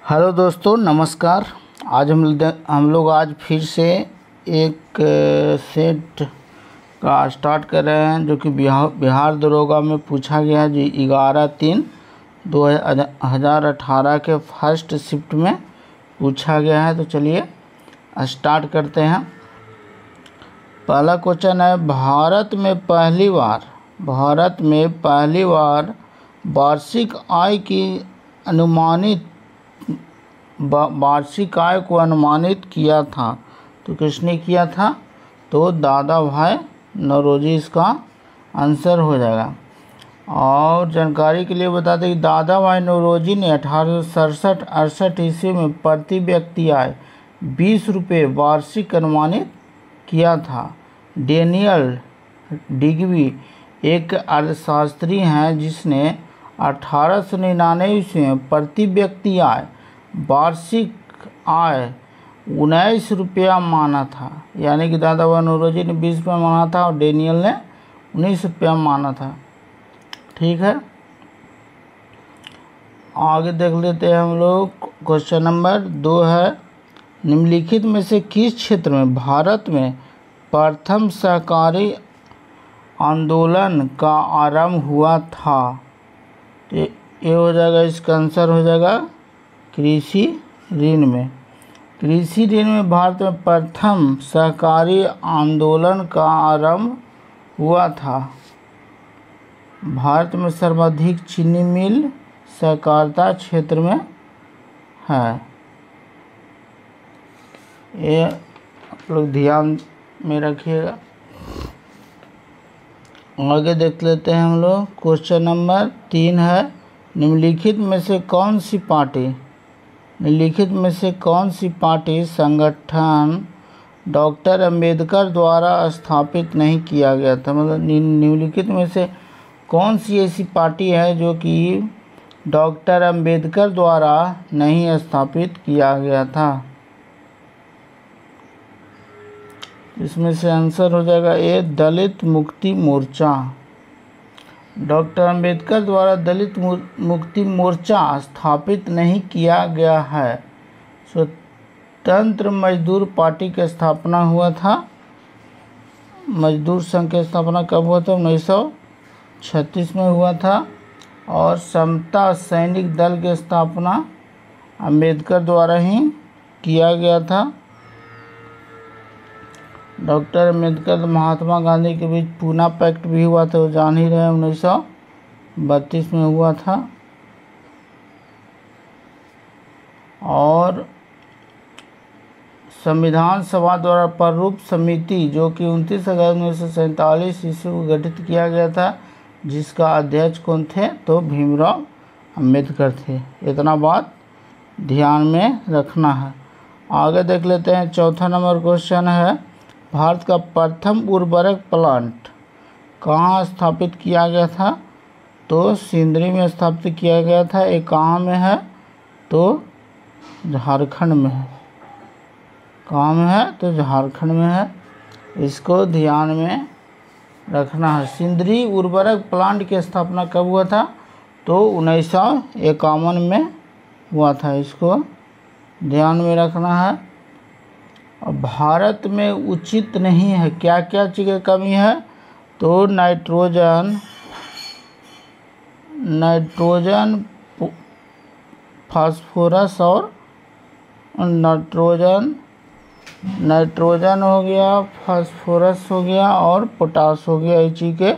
Hello दोस्तों, नमस्कार। आज हम लोग आज फिर से एक सेट का स्टार्ट कर रहे हैं जो कि बिहार दरोगा में पूछा गया है, जो 11/3/2018 के फर्स्ट शिफ्ट में पूछा गया है। तो चलिए स्टार्ट करते हैं। पहला क्वेश्चन है, भारत में पहली बार वार्षिक आय को अनुमानित किया था। तो किसने किया था? तो दादा भाई नौरोजी इसका आंसर हो जाएगा। और जानकारी के लिए बता दें कि दादा भाई नौरोजी ने 1867-68 ईस्वी में प्रति व्यक्ति आय 20 रुपये वार्षिक अनुमानित किया था। डेनियल डिग्बी एक अर्थशास्त्री हैं जिसने 1899 ईस्वी में प्रति व्यक्ति आय वार्षिक आय 19 रुपया माना था। यानी कि दादा भाई नौरोजी ने 20 रुपया माना था और डेनियल ने 19 रुपया माना था। ठीक है, आगे देख लेते हैं हम लोग। क्वेश्चन नंबर 2 है, निम्नलिखित में से किस क्षेत्र में भारत में प्रथम सहकारी आंदोलन का आरंभ हुआ था? तो ये हो जाएगा, इसका आंसर हो जाएगा कृषि ऋण में। कृषि ऋण में भारत में प्रथम सहकारी आंदोलन का आरंभ हुआ था। भारत में सर्वाधिक चीनी मिल सहकारिता क्षेत्र में है। ये आप लोग ध्यान में रखिएगा। आगे देख लेते हैं हम लोग। क्वेश्चन नंबर 3 है, निम्नलिखित में से कौन सी पार्टी संगठन डॉक्टर अंबेडकर द्वारा स्थापित नहीं किया गया था? मतलब निम्नलिखित में से कौन सी ऐसी पार्टी है जो कि डॉक्टर अंबेडकर द्वारा नहीं स्थापित किया गया था? इसमें से आंसर हो जाएगा ए, दलित मुक्ति मोर्चा। डॉक्टर अंबेडकर द्वारा दलित मुक्ति मोर्चा स्थापित नहीं किया गया है। स्वतंत्र मजदूर पार्टी की स्थापना हुआ था। मजदूर संघ की स्थापना कब हुआ था? 1936 में हुआ था। और समता सैनिक दल की स्थापना अंबेडकर द्वारा ही किया गया था। डॉक्टर अंबेडकर महात्मा गांधी के बीच पूना पैक्ट भी हुआ था, वो जान ही रहे, 1932 में हुआ था। और संविधान सभा द्वारा प्रारूप समिति जो कि 29 अगस्त 1947 ईस्वी को गठित किया गया था, जिसका अध्यक्ष कौन थे? तो भीमराव अंबेडकर थे। इतना बात ध्यान में रखना है। आगे देख लेते हैं। चौथा नंबर क्वेश्चन है, भारत का प्रथम उर्वरक प्लांट कहाँ स्थापित किया गया था? तो सिंदरी में स्थापित किया गया था। ये कहाँ में है? तो झारखंड में है। कहाँ में है? तो झारखंड में है। इसको ध्यान में रखना है। सिंदरी उर्वरक प्लांट की स्थापना कब हुआ था? तो 1951 में हुआ था। इसको ध्यान में रखना है। भारत में उचित नहीं है, क्या क्या चीज़ की कमी है? तो नाइट्रोजन, फास्फोरस और नाइट्रोजन हो गया, फास्फोरस हो गया और पोटास हो गया। इस चीज़ के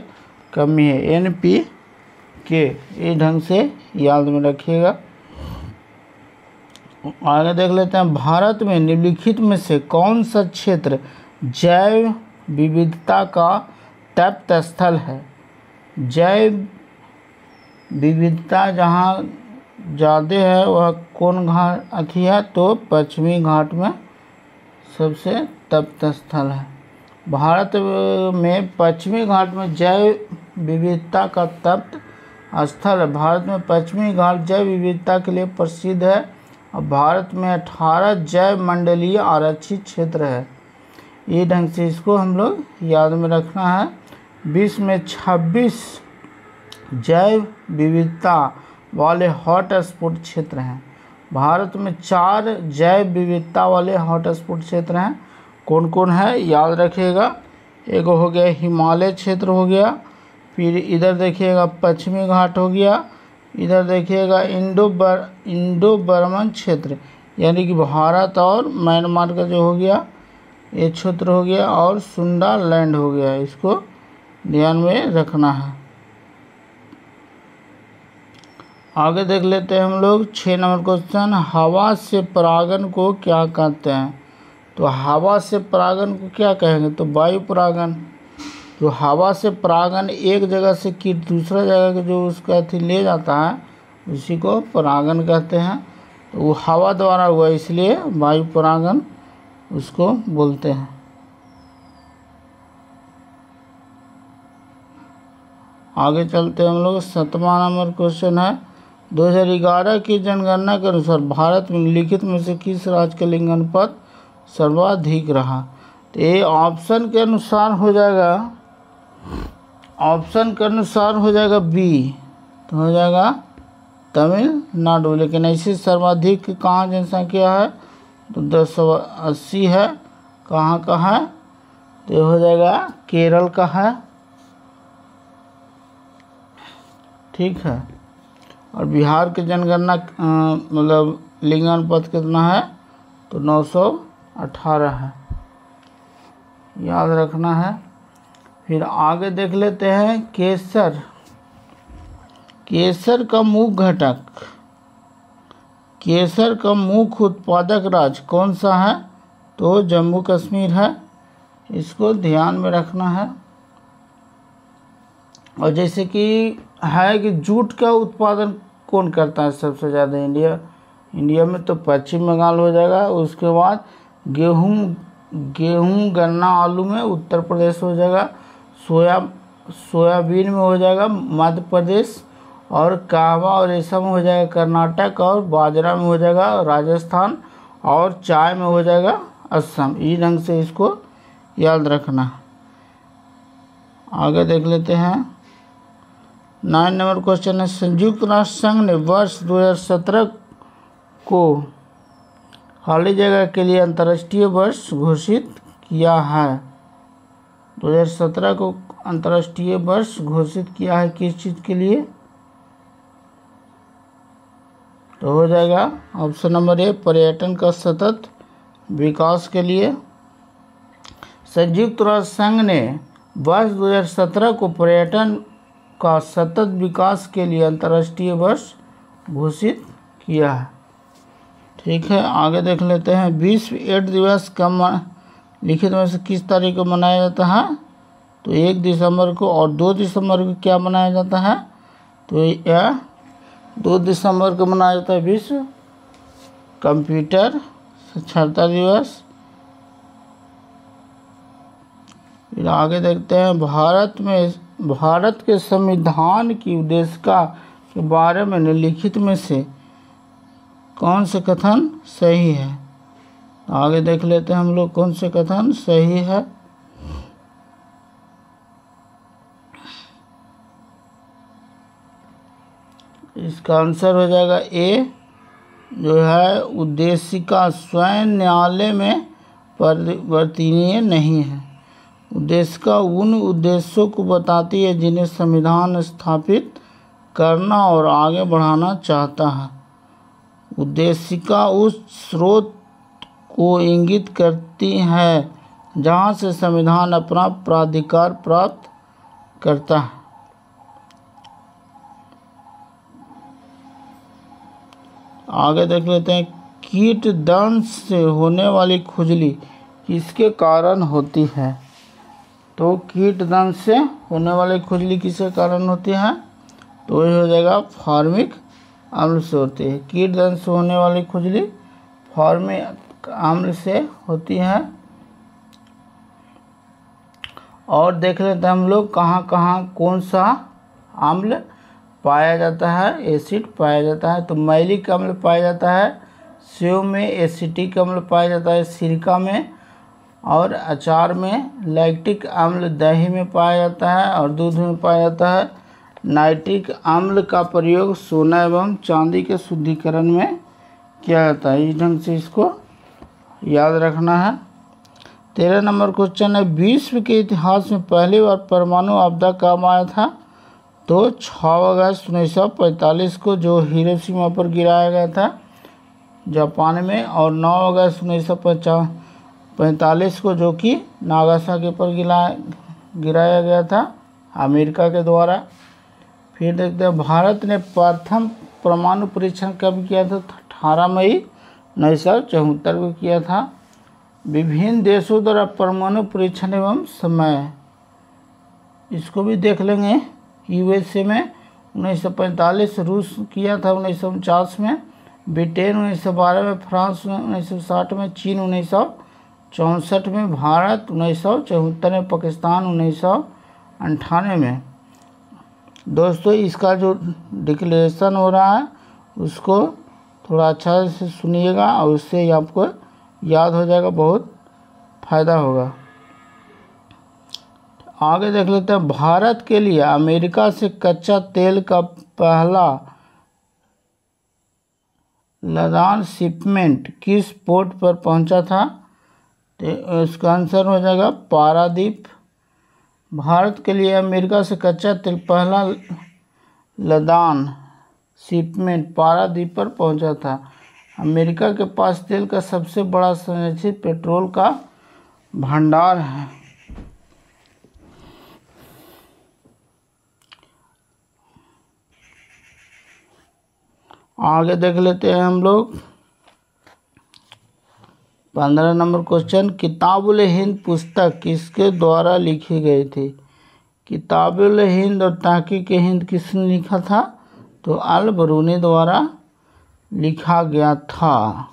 कमी है। NPK इस ढंग से याद में रखिएगा। आगे देख लेते हैं। भारत में निम्नलिखित में से कौन सा क्षेत्र जैव विविधता का तप्त स्थल है? जैव विविधता जहाँ ज़्यादा है वह कौन घाट है? तो पश्चिमी घाट में सबसे तप्त स्थल है। भारत में पश्चिमी घाट में जैव विविधता का तप्त स्थल है। भारत में पश्चिमी घाट जैव विविधता के लिए प्रसिद्ध है। और भारत में 18 जैव मंडलीय आरक्षित क्षेत्र है। ये ढंग से इसको हम लोग याद में रखना है। विश्व में 26 जैव विविधता वाले हॉट स्पॉट क्षेत्र हैं। भारत में 4 जैव विविधता वाले हॉटस्पॉट क्षेत्र हैं। कौन कौन है याद रखिएगा। एक हो गया हिमालय क्षेत्र हो गया, फिर इधर देखिएगा पश्चिमी घाट हो गया, इधर देखिएगा इंडो बर्मन क्षेत्र यानी कि भारत और म्यांमार का जो हो गया ये क्षेत्र हो गया, और सुंडा लैंड हो गया। इसको ध्यान में रखना है। आगे देख लेते हैं हम लोग 6 नंबर क्वेश्चन, हवा से परागन को क्या कहते हैं। तो हवा से परागन को क्या कहेंगे, तो वायु परागन। तो हवा से परागन एक जगह से कीट दूसरा जगह के जो उसका थी ले जाता है उसी को परागन कहते हैं। तो वो हवा द्वारा हुआ इसलिए वायु परागन उसको बोलते हैं। आगे चलते हैं हम लोग 7वां नंबर क्वेश्चन है, 2011 की जनगणना के अनुसार भारत में निम्नलिखित में से किस राज्य का लिंग अनुपात सर्वाधिक रहा। तो ये ऑप्शन के अनुसार हो जाएगा, ऑप्शन के अनुसार हो जाएगा बी, तो हो जाएगा तमिलनाडु। लेकिन ऐसी सर्वाधिक कहाँ जनसंख्या है, तो 1080 है। कहाँ का है, तो हो जाएगा केरल का है। ठीक है। और बिहार की जनगणना मतलब लिंग अनुपात कितना है, तो 918 है, याद रखना है। फिर आगे देख लेते हैं केसर। केसर का मुख्य घटक, केसर का मुख्य उत्पादक राज्य कौन सा है, तो जम्मू कश्मीर है। इसको ध्यान में रखना है। और जैसे कि है कि जूट का उत्पादन कौन करता है सबसे ज़्यादा, इंडिया में तो पश्चिम बंगाल हो जाएगा। उसके बाद गेहूं गन्ना आलू में उत्तर प्रदेश हो जाएगा, सोयाबीन में हो जाएगा मध्य प्रदेश, और कहवा और रेशम में हो जाएगा कर्नाटक, और बाजरा में हो जाएगा राजस्थान, और चाय में हो जाएगा असम। इस ढंग से इसको याद रखना। आगे देख लेते हैं 9 नंबर क्वेश्चन है, संयुक्त राष्ट्र संघ ने वर्ष 2017 को खाली जगह के लिए अंतर्राष्ट्रीय वर्ष घोषित किया है। 2017 को अंतर्राष्ट्रीय वर्ष घोषित किया है किस चीज़ के लिए, तो हो जाएगा ऑप्शन नंबर ए पर्यटन का सतत विकास के लिए। संयुक्त राष्ट्र संघ ने वर्ष 2017 को पर्यटन का सतत विकास के लिए अंतर्राष्ट्रीय वर्ष घोषित किया है। ठीक है। आगे देख लेते हैं विश्व एड्स दिवस कब लिखित में से किस तारीख को मनाया जाता है, तो 1 दिसंबर को, और 2 दिसंबर को क्या मनाया जाता है, तो यह 2 दिसंबर को मनाया जाता है विश्व कंप्यूटर साक्षरता दिवस। फिर आगे देखते हैं भारत के संविधान की उद्देशिका के बारे में निम्नलिखित में से कौन से कथन सही है। आगे देख लेते हैं हम लोग कौन से कथन सही है। इसका आंसर हो जाएगा ए, जो है उद्देशिका स्वयं न्यायालय में परिवर्तनीय नहीं है। उद्देशिका उन उद्देश्यों को बताती है जिन्हें संविधान स्थापित करना और आगे बढ़ाना चाहता है। उद्देशिका उस स्रोत को इंगित करती है जहाँ से संविधान अपना प्राधिकार प्राप्त करता है। आगे देख लेते हैं कीट दंश से होने वाली खुजली किसके कारण होती है, तो कीट दंश से होने वाली खुजली किसके कारण होती है, तो ये हो जाएगा फॉर्मिक अम्ल से होती है। कीट दंश से होने वाली खुजली फॉर्मिक अम्ल से होती है। और देख लेते हैं हम लोग कहाँ कहाँ कौन सा अम्ल पाया जाता है, एसिड पाया जाता है। तो मैलिक अम्ल पाया जाता है सेव में, एसिटिक अम्ल पाया जाता है सिरका में, और अचार में। लैक्टिक अम्ल दही में पाया जाता है और दूध में पाया जाता है। नाइट्रिक अम्ल का प्रयोग सोना एवं चांदी के शुद्धिकरण में किया जाता है। इस ढंग से इसको याद रखना है। 13 नंबर क्वेश्चन है, विश्व के इतिहास में पहली बार परमाणु आपदा कब आया था? तो 6 अगस्त 1945 को, जो हिरोशिमा पर गिराया गया था जापान में, और 9 अगस्त 1945 को, जो कि नागासाकी पर गिराया गया था अमेरिका के द्वारा। फिर देखते हैं, भारत ने प्रथम परमाणु परीक्षण कब किया था? 18 मई 1974 को किया था। विभिन्न देशों द्वारा परमाणु परीक्षण एवं समय, इसको भी देख लेंगे। यूएसए में 1945, रूस किया था 1949 में, ब्रिटेन 1912 में, फ्रांस में 1960 में, चीन 1964 में, भारत 1974 में, पाकिस्तान 1998 में। दोस्तों इसका जो डिक्लेरेशन हो रहा है उसको थोड़ा अच्छा से सुनिएगा और उससे आपको याद हो जाएगा, बहुत फायदा होगा। आगे देख लेते हैं, भारत के लिए अमेरिका से कच्चा तेल का पहला लदान शिपमेंट किस पोर्ट पर पहुंचा था? तो इसका आंसर हो जाएगा पारादीप। भारत के लिए अमेरिका से कच्चा तेल पहला लदान शिपमेंट पारादीप पर पहुंचा था। अमेरिका के पास तेल का सबसे बड़ा संरक्षित पेट्रोल का भंडार है। आगे देख लेते हैं हम लोग 15 नंबर क्वेश्चन, किताबुल हिंद पुस्तक किसके द्वारा लिखी गई थी? किताबुल हिंद और तहकीक हिंद किसने लिखा था? तो अल बरूनी द्वारा लिखा गया था।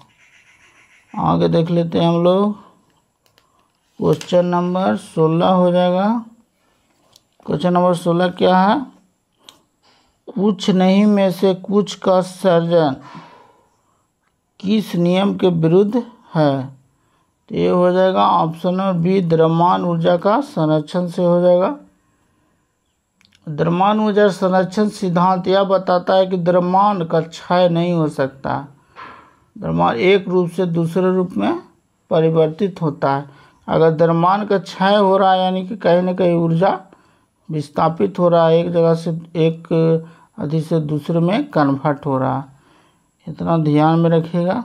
आगे देख लेते हैं हम लोग, क्वेश्चन नंबर 16 हो जाएगा। क्वेश्चन नंबर 16 क्या है? कुछ नहीं में से कुछ का सर्जन किस नियम के विरुद्ध है? तो ये हो जाएगा ऑप्शन नंबर बी, द्रव्यमान ऊर्जा का संरक्षण से हो जाएगा। द्रव्यमान ऊर्जा संरक्षण सिद्धांत यह बताता है कि द्रव्यमान का क्षय नहीं हो सकता। द्रव्यमान एक रूप से दूसरे रूप में परिवर्तित होता है। अगर द्रव्यमान का क्षय हो रहा है यानी कि कहीं ना कहीं ऊर्जा विस्थापित हो रहा है, एक जगह से एक अधिक से दूसरे में कन्वर्ट हो रहा है, इतना ध्यान में रखिएगा।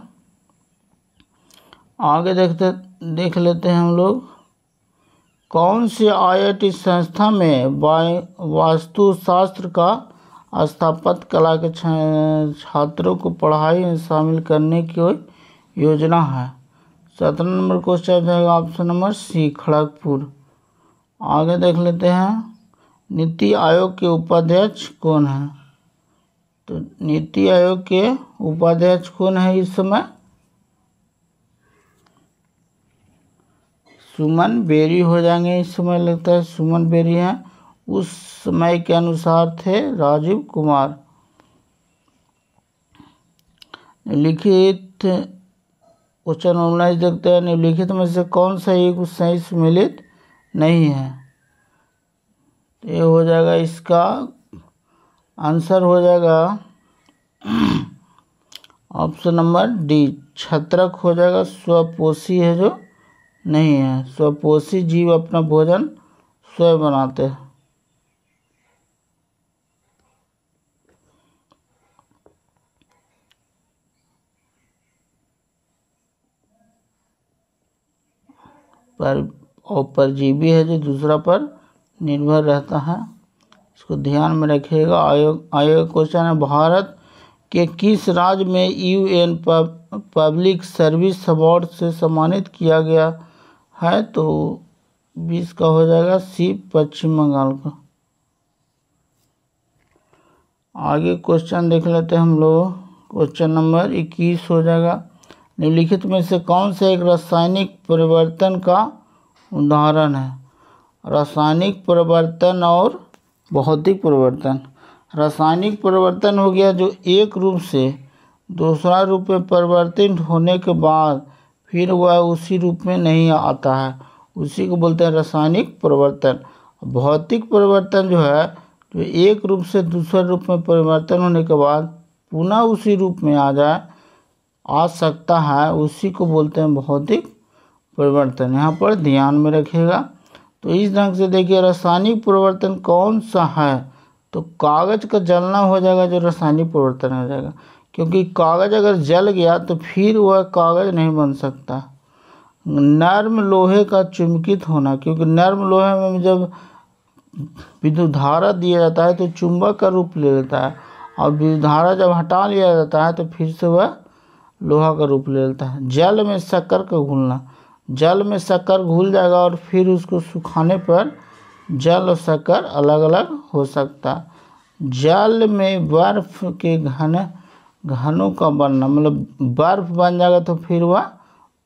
आगे देख लेते हैं हम लोग, कौन से आईआईटी संस्था में वास्तुशास्त्र का स्थापत्य कला के छात्रों को पढ़ाई में शामिल करने की योजना है? 17 नंबर क्वेश्चन जाएगा ऑप्शन नंबर सी, खड़गपुर। आगे देख लेते हैं, नीति आयोग के उपाध्यक्ष कौन है? तो नीति आयोग के उपाध्यक्ष कौन है इस समय? सुमन बेरी हो जाएंगे इस समय, लगता है सुमन बेरी हैं। उस समय के अनुसार थे राजीव कुमार। लिखित क्वेश्चन 19 देखते हैं, निम्नलिखित में से कौन सा एक सही सम्मिलित नहीं है? ये हो जाएगा, इसका आंसर हो जाएगा ऑप्शन नंबर डी, छत्रक हो जाएगा। स्वपोषी है जो नहीं है, स्वपोषी जीव अपना भोजन स्वयं बनाते हैं। और परजीवी है जो दूसरा पर निर्भर रहता है, इसको ध्यान में रखिएगा। आयोग क्वेश्चन है, भारत के किस राज्य में यूएन पब्लिक सर्विस अवार्ड से सम्मानित किया गया है? तो 20 का हो जाएगा सी, पश्चिम बंगाल का। आगे क्वेश्चन देख लेते हैं हम लोग, क्वेश्चन नंबर 21 हो जाएगा, निम्नलिखित में से कौन सा एक रासायनिक परिवर्तन का उदाहरण है? रासायनिक परिवर्तन और भौतिक परिवर्तन। रासायनिक परिवर्तन हो गया जो एक रूप से दूसरा रूप में परिवर्तित होने के बाद फिर वह उसी रूप में नहीं आता है, उसी को बोलते हैं रासायनिक परिवर्तन। भौतिक परिवर्तन जो है, जो एक रूप से दूसरे रूप में परिवर्तन होने के बाद पुनः उसी रूप में आ जाए, आ सकता है उसी को बोलते हैं भौतिक परिवर्तन। यहाँ पर ध्यान में रखिएगा। तो इस ढंग से देखिए रासायनिक परिवर्तन कौन सा है, तो कागज़ का जलना हो जाएगा जो रासायनिक परिवर्तन हो जाएगा, क्योंकि कागज़ अगर जल गया तो फिर वह कागज़ नहीं बन सकता। नर्म लोहे का चुंबकित होना, क्योंकि नर्म लोहे में जब विद्युत धारा दिया जाता है तो चुंबक का रूप ले लेता है, और विद्युत धारा जब हटा लिया जाता है तो फिर से वह लोहा का रूप ले लेता है। जल में शक्कर का घुलना, जल में शक्कर घुल जाएगा और फिर उसको सुखाने पर जल और शक्कर अलग अलग हो सकता है। जल में बर्फ के घनों का बनना, मतलब बर्फ बन जाएगा तो फिर वह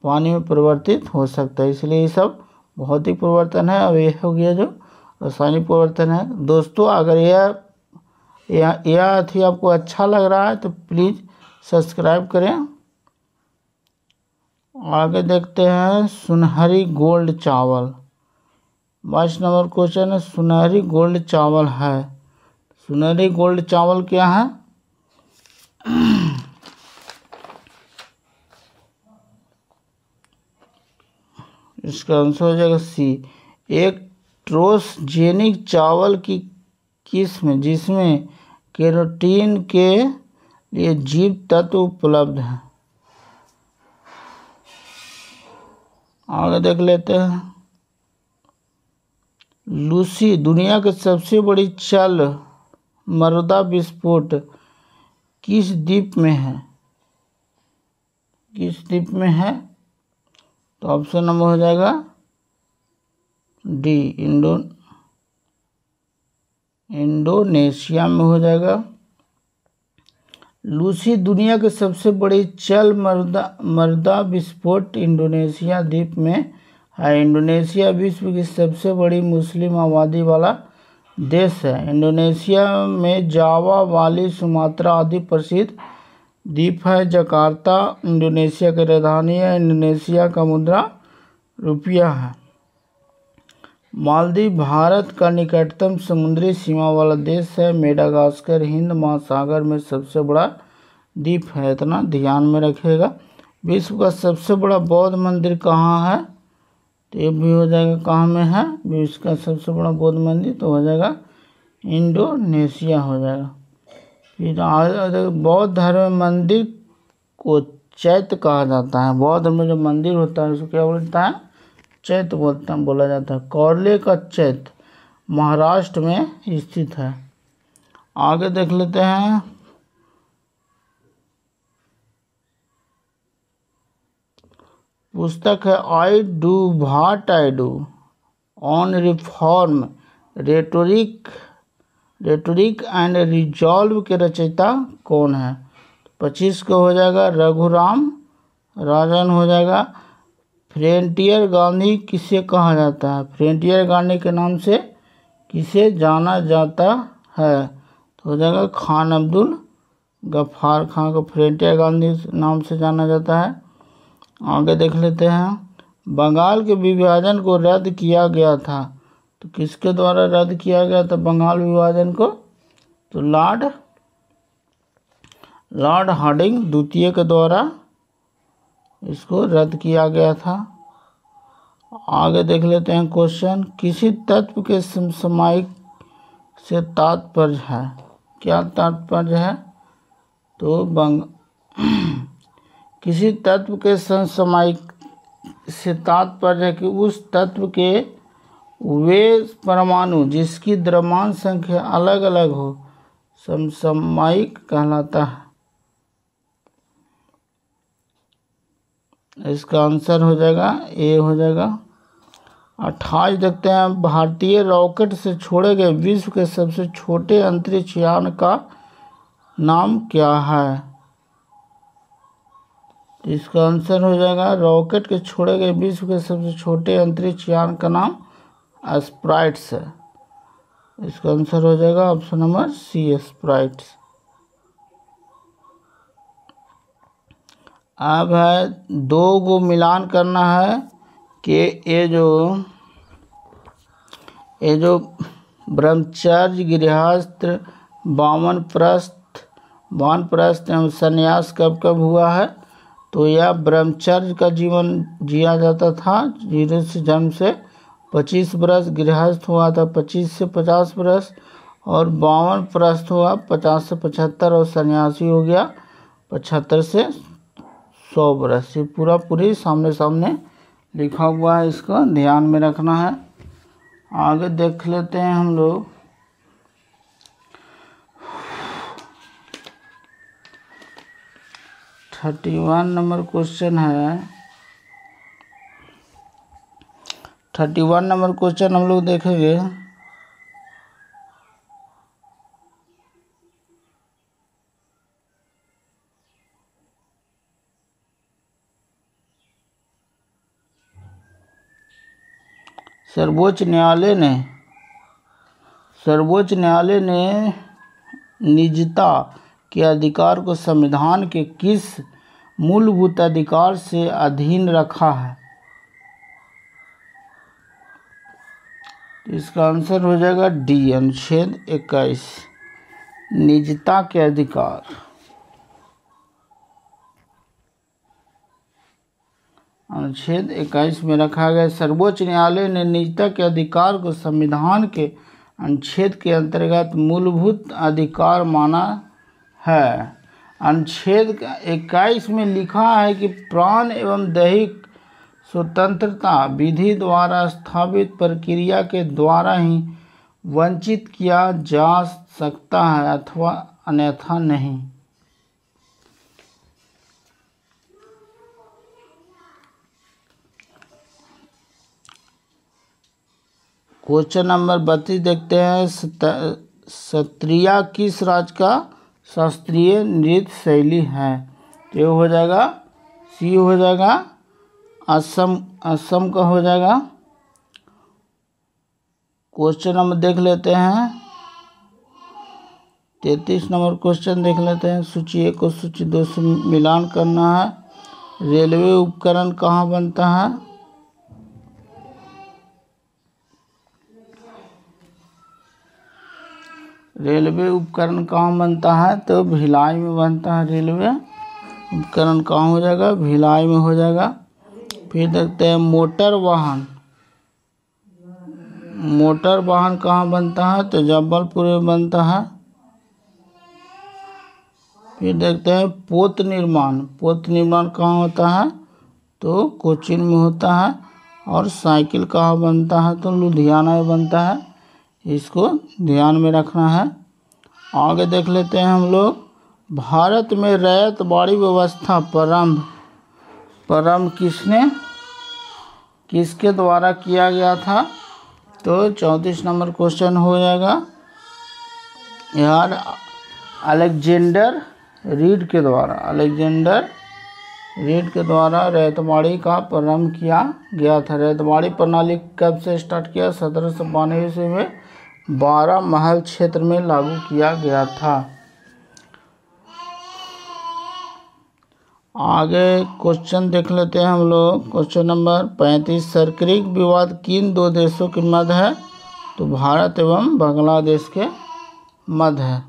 पानी में परिवर्तित हो सकता है। इसलिए ये सब भौतिक परिवर्तन है। अब यह हो गया जो रासायनिक परिवर्तन है। दोस्तों अगर यह अथी आपको अच्छा लग रहा है तो प्लीज़ सब्सक्राइब करें। आगे देखते हैं सुनहरी गोल्ड चावल। 22 नंबर क्वेश्चन है सुनहरी गोल्ड चावल है। सुनहरी गोल्ड चावल क्या है? इसका आंसर हो जाएगा सी, एक ट्रोसजेनिक चावल की किस्म जिसमें केरोटीन के लिए जीव तत्व उपलब्ध हैं। आगे देख लेते हैं लूसी दुनिया की सबसे बड़ी जल मृदा विस्फोट किस द्वीप में है? किस द्वीप में है? तो ऑप्शन नंबर हो जाएगा डी, इंडोनेशिया में हो जाएगा। लूसी दुनिया के सबसे बड़ी जल मृदा विस्फोट इंडोनेशिया द्वीप में है। इंडोनेशिया विश्व की सबसे बड़ी मुस्लिम आबादी वाला देश है। इंडोनेशिया में जावा, बाली, सुमात्रा आदि प्रसिद्ध द्वीप है। जकार्ता इंडोनेशिया की राजधानी है। इंडोनेशिया का मुद्रा रुपया है। मालदीव भारत का निकटतम समुद्री सीमा वाला देश है। मेडागास्कर हिंद महासागर में सबसे बड़ा द्वीप है। इतना ध्यान में रखिएगा। विश्व का सबसे बड़ा बौद्ध मंदिर कहाँ है? तो ये भी हो जाएगा कहाँ में है विश्व का सबसे बड़ा बौद्ध मंदिर, तो हो जाएगा इंडोनेशिया हो जाएगा। फिर बौद्ध धर्म में मंदिर को चैत्य कहा जाता है। बौद्ध धर्म में जो मंदिर होता है उसको क्या बोलता है? चैत्य बोला जाता है। कौरले का चैत्य महाराष्ट्र में स्थित है। आगे देख लेते हैं पुस्तक है I do what I do on reform rhetoric and resolve के रचयिता कौन है? 25 को हो जाएगा रघुराम राजन हो जाएगा। फ्रंटियर गांधी किसे कहा जाता है? फ्रंटियर गांधी के नाम से किसे जाना जाता है? तो हो जाएगा खान अब्दुल गफ्फार खान को फ्रंटियर गांधी नाम से जाना जाता है। आगे देख लेते हैं बंगाल के विभाजन को रद्द किया गया था। तो किसके द्वारा रद्द किया गया था बंगाल विभाजन को? तो लॉर्ड हार्डिंग द्वितीय के द्वारा इसको रद्द किया गया था। आगे देख लेते हैं क्वेश्चन किसी तत्व के समसामयिक से तात्पर्य है। क्या तात्पर्य है? तो किसी तत्व के समसामयिक से तात्पर्य है कि उस तत्व के वे परमाणु जिसकी द्रव्यमान संख्या अलग अलग हो समसामयिक कहलाता है। इसका आंसर हो जाएगा ए हो जाएगा। 28 देखते हैं भारतीय रॉकेट से छोड़े गए विश्व के सबसे छोटे अंतरिक्ष यान का नाम क्या है? इसका आंसर हो जाएगा रॉकेट के छोड़े गए विश्व के सबसे छोटे अंतरिक्ष यान का नाम स्प्राइट्स है। इसका आंसर हो जाएगा ऑप्शन नंबर सी स्प्राइट्स। अब है दो को मिलान करना है कि ये जो ब्रह्मचर्य गृहस्थ वानप्रस्थ एवं संन्यास कब हुआ है? तो यह ब्रह्मचर्य का जीवन जिया जाता था। 0 से जन्म से 25 वर्ष, गृहस्थ हुआ था 25 से 50 वर्ष, और 52 प्रस्थ हुआ 50 से 75, और सन्यासी हो गया 75 से 100 वर्ष। ये पूरी सामने सामने लिखा हुआ है, इसको ध्यान में रखना है। आगे देख लेते हैं हम लोग। थर्टी 31 नंबर क्वेश्चन है। 31 नंबर क्वेश्चन हम लोग देखेंगे। सर्वोच्च न्यायालय ने निजता के अधिकार को संविधान के किस मूलभूत अधिकार से अधीन रखा है? इसका आंसर हो जाएगा डी, अनुच्छेद 21, निजता के अधिकार। अनुच्छेद 21 में रखा गया। सर्वोच्च न्यायालय ने निजता के अधिकार को संविधान के अनुच्छेद के अंतर्गत मूलभूत अधिकार माना है। अनुच्छेद 21 में लिखा है कि प्राण एवं दैहिक स्वतंत्रता विधि द्वारा स्थापित प्रक्रिया के द्वारा ही वंचित किया जा सकता है अथवा अन्यथा नहीं। क्वेश्चन नंबर 32 देखते हैं। सत्रिया किस राज्य का शास्त्रीय नृत्य शैली है? तो ये हो जाएगा सी, हो जाएगा असम का हो जाएगा। क्वेश्चन नंबर देख लेते हैं। 33 नंबर क्वेश्चन देख लेते हैं। सूची 1 को सूची 2 से मिलान करना है। रेलवे उपकरण कहाँ बनता है? रेलवे उपकरण कहाँ बनता है? तो भिलाई में बनता है। रेलवे उपकरण कहाँ हो जाएगा? भिलाई में हो जाएगा। फिर देखते हैं मोटर वाहन कहाँ बनता है? तो जबलपुर में बनता है। फिर देखते हैं पोत निर्माण कहाँ होता है? तो कोचीन में होता है। और साइकिल कहाँ बनता है? तो लुधियाना में बनता है। इसको ध्यान में रखना है। आगे देख लेते हैं हम लोग। भारत में रैयतवाड़ी व्यवस्था प्रारंभ किसके द्वारा किया गया था? तो 34 नंबर क्वेश्चन हो जाएगा यार, अलेक्जेंडर रीड के द्वारा रैयतवाड़ी का प्रारंभ किया गया था। रैयतवाड़ी प्रणाली कब से स्टार्ट किया? 1792 ईस्वी में 12 महल क्षेत्र में लागू किया गया था। आगे क्वेश्चन देख लेते हैं हम लोग। Question number 35। सरक्रिक विवाद किन 2 देशों के मध्य है? तो भारत एवं बांग्लादेश के मध्य है।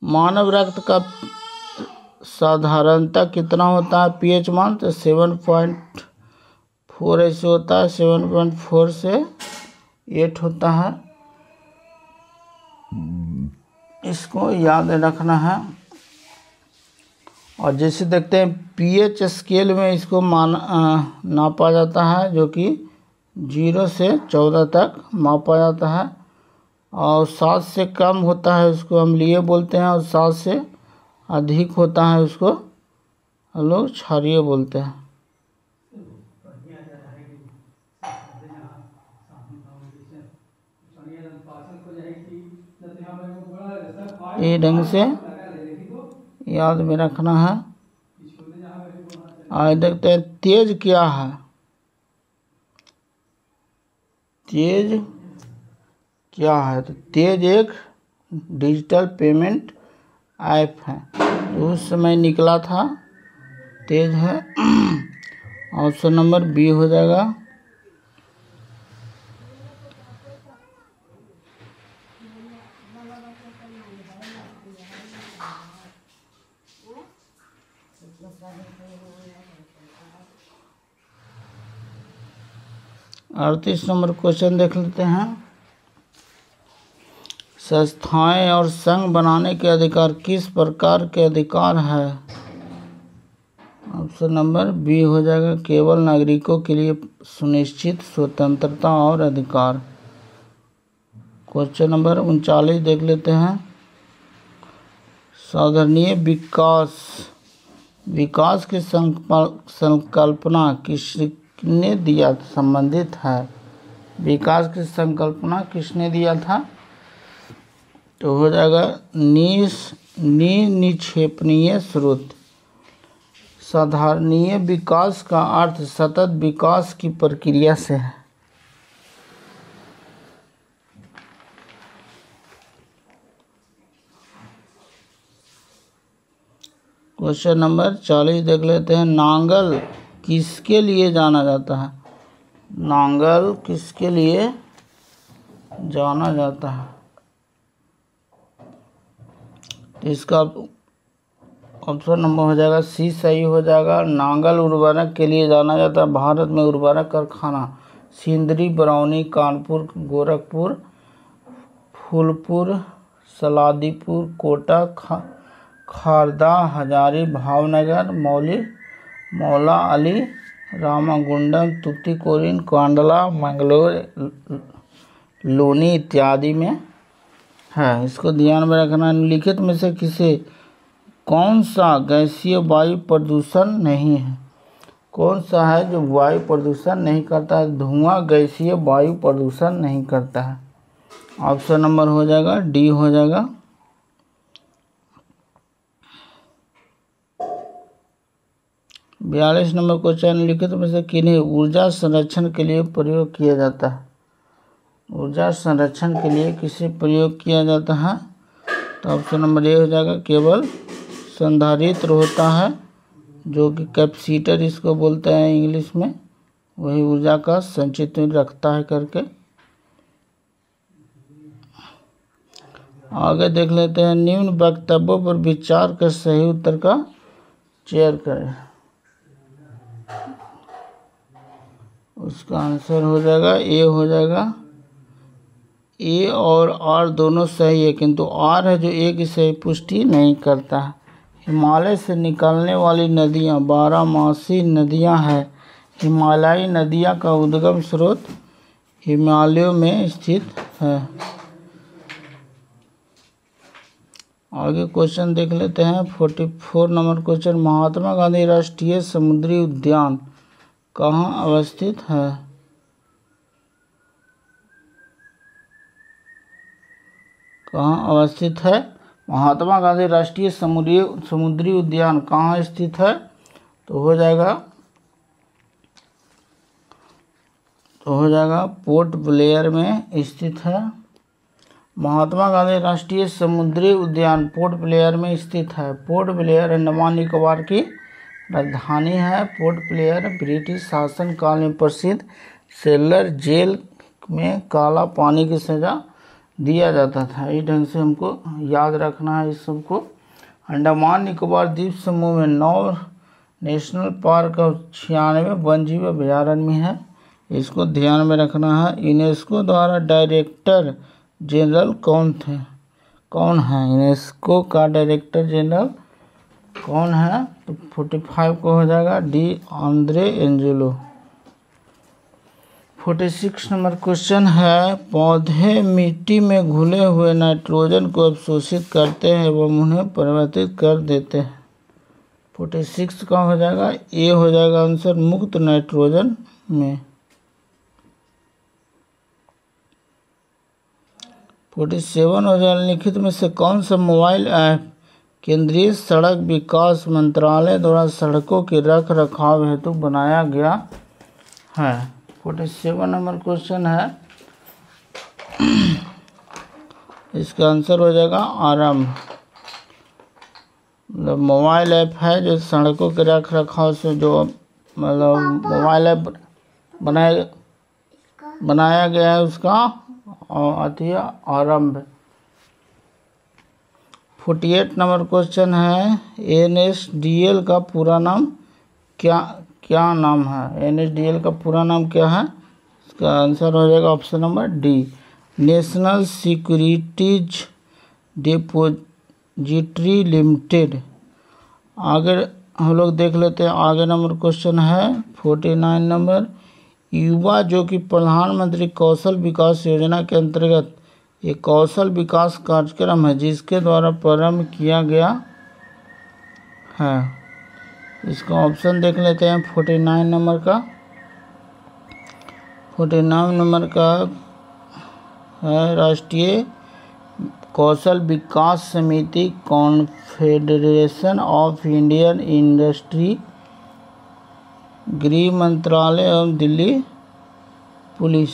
मानव रक्त का साधारणतः कितना होता है पीएच मान? तो 7.4 ऐसे होता है। 7.4 से 8 होता है। इसको याद रखना है। और जैसे देखते हैं पीएच स्केल में इसको नापा जाता है, जो कि 0 से 14 तक मापा जाता है। और 7 से कम होता है उसको अम्लीय बोलते हैं, और 7 से अधिक होता है उसको हम लोग क्षारीय बोलते हैं। ये ढंग से याद में रखना है। आज देखते हैं तेज क्या है। तेज क्या है? तो तेज एक डिजिटल पेमेंट ऐप है, तो उस समय निकला था, तेज है। ऑप्शन नंबर बी हो जाएगा। अड़तीस नंबर क्वेश्चन देख लेते हैं। संस्थाएं और संघ बनाने के अधिकार किस प्रकार के अधिकार है? ऑप्शन नंबर बी हो जाएगा, केवल नागरिकों के लिए सुनिश्चित स्वतंत्रता और अधिकार। क्वेश्चन नंबर 39 देख लेते हैं। साधनीय विकास की संकल्पना किसने दिया संबंधित है? विकास की संकल्पना किसने दिया था? तो हो जाएगा निक्षेपणीय स्रोत। साधनीय विकास का अर्थ सतत विकास की प्रक्रिया से है। क्वेश्चन नंबर 40 देख लेते हैं। नांगल किसके लिए जाना जाता है? नांगल किसके लिए जाना जाता है? तो इसका ऑप्शन नंबर हो जाएगा सी सही हो जाएगा। नांगल उर्वरक के लिए जाना जाता है। भारत में उर्वरक कारखाना सिंदरी, बरौनी, कानपुर, गोरखपुर, फूलपुर, सलादीपुर, कोटा, खारदा, हजारी, भावनगर, मौला अली, रामागुंडम, तुतीकोरिन, कांडला, मंगलोर, लोनी इत्यादि में है। इसको ध्यान में रखना। निम्नलिखित में से किसे कौन सा गैसीय वायु प्रदूषण नहीं है? कौन सा है जो वायु प्रदूषण नहीं करता है? धुआं गैसीय वायु प्रदूषण नहीं करता है। ऑप्शन नंबर हो जाएगा डी हो जाएगा। बयालीस नंबर क्वेश्चन, निम्नलिखित में से किन्हें ऊर्जा संरक्षण के लिए प्रयोग किया जाता है? ऊर्जा संरक्षण के लिए किसे प्रयोग किया जाता है? तो ऑप्शन नंबर ए हो जाएगा, केवल संधारित्र होता है जो कि कैपेसिटर इसको बोलते हैं इंग्लिश में, वही ऊर्जा का संचित रखता है करके। आगे देख लेते हैं। निम्न वक्तव्यों पर विचार कर सही उत्तर का चयन करें। उसका आंसर हो जाएगा ए हो जाएगा। ए और आर दोनों सही है, किंतु आर है जो ए की सही पुष्टि नहीं करता है। हिमालय से निकलने वाली नदियां 12मासी नदियां हैं। हिमालयी नदियां का उद्गम स्रोत हिमालयों में स्थित है। आगे क्वेश्चन देख लेते हैं। 44 नंबर क्वेश्चन, महात्मा गांधी राष्ट्रीय समुद्री उद्यान कहाँ अवस्थित है? कहाँ अवस्थित है? महात्मा गांधी राष्ट्रीय समुद्री उद्यान कहाँ स्थित है? तो हो जाएगा पोर्ट ब्लेयर में स्थित है। महात्मा गांधी राष्ट्रीय समुद्री उद्यान पोर्ट ब्लेयर में स्थित है। पोर्ट ब्लेयर अंडमान निकोबार की राजधानी है। पोर्ट ब्लेयर ब्रिटिश शासन काल में प्रसिद्ध सेलर जेल में काला पानी की सजा दिया जाता था। इस ढंग से हमको याद रखना है इस सबको। अंडमान निकोबार द्वीप समूह में 9 नेशनल पार्क और 96 वन्यजीव अभयारण्य है। इसको ध्यान में रखना है। यूनेस्को द्वारा डायरेक्टर जनरल कौन है? यूनेस्को का डायरेक्टर जनरल कौन है? तो 45 को हो जाएगा D Andre Angelo. 46 number question है, पौधे मिट्टी में घुले हुए नाइट्रोजन को अवशोषित करते हैं एवं उन्हें परिवर्तित कर देते हैं। 46 का हो जाएगा ए हो जाएगा आंसर, मुक्त नाइट्रोजन में। 47 हो जाएगा, निम्नलिखित में से कौन सा मोबाइल ऐप केंद्रीय सड़क विकास मंत्रालय द्वारा सड़कों के रख रखाव हेतु बनाया गया है? 47 नंबर क्वेश्चन है, इसका आंसर हो जाएगा आरंभ। मतलब मोबाइल ऐप है जो सड़कों के रख रखाव से जो मतलब मोबाइल ऐप बनाया गया है, उसका आरंभ। 48 नंबर क्वेश्चन है, NSDL का पूरा नाम क्या नाम है? NSDL का पूरा नाम क्या है? इसका आंसर हो जाएगा option number D, national securities depository limited. आगे हम लोग देख लेते हैं, आगे नंबर क्वेश्चन है 49 नंबर, युवा जो कि प्रधानमंत्री कौशल विकास योजना के अंतर्गत एक कौशल विकास कार्यक्रम है जिसके द्वारा प्रारंभ किया गया है। इसका ऑप्शन देख लेते हैं 49 नंबर का। 49 नंबर का है राष्ट्रीय कौशल विकास समिति, कॉन्फेडरेशन ऑफ इंडियन इंडस्ट्री, गृह मंत्रालय एवं दिल्ली पुलिस।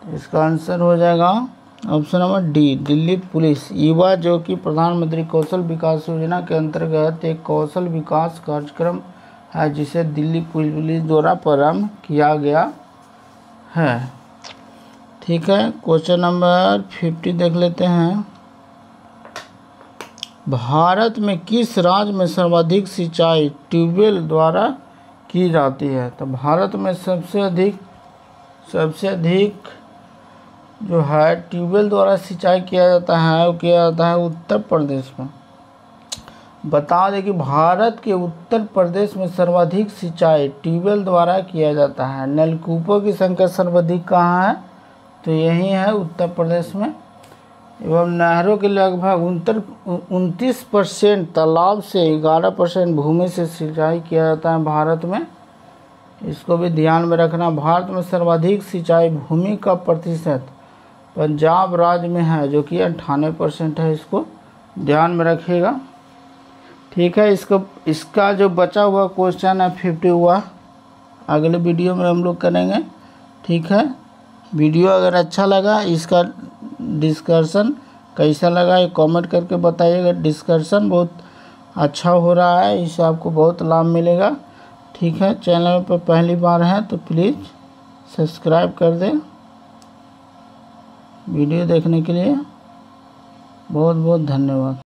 इसका आंसर हो जाएगा option number D, Delhi police. युवा जो कि प्रधानमंत्री कौशल विकास योजना के अंतर्गत एक कौशल विकास कार्यक्रम है जिसे दिल्ली पुलिस द्वारा प्रारंभ किया गया है। ठीक है, क्वेश्चन नंबर 50 देख लेते हैं। भारत में किस राज्य में सर्वाधिक सिंचाई ट्यूबवेल द्वारा की जाती है? तो भारत में सबसे अधिक जो है ट्यूबवेल द्वारा सिंचाई किया जाता है वो किया जाता है उत्तर प्रदेश में। बता दें कि भारत के उत्तर प्रदेश में सर्वाधिक सिंचाई ट्यूबवेल द्वारा किया जाता है। नलकूपों की संख्या सर्वाधिक कहाँ है? तो यही है उत्तर प्रदेश में। एवं नहरों के लगभग 29% तालाब से 11% भूमि से सिंचाई किया जाता है भारत में। इसको भी ध्यान में रखना। भारत में सर्वाधिक सिंचाई भूमि का प्रतिशत पंजाब राज्य में है जो कि 98% है, इसको ध्यान में रखिएगा। ठीक है, इसका जो बचा हुआ क्वेश्चन है 50 हुआ अगले वीडियो में हम लोग करेंगे। ठीक है, वीडियो अगर अच्छा लगा, इसका डिस्कशन कैसा लगा ये कमेंट करके बताइएगा। डिस्कशन बहुत अच्छा हो रहा है, इससे आपको बहुत लाभ मिलेगा। ठीक है, चैनल पर पहली बार है तो प्लीज़ सब्सक्राइब कर दें। वीडियो देखने के लिए बहुत बहुत धन्यवाद।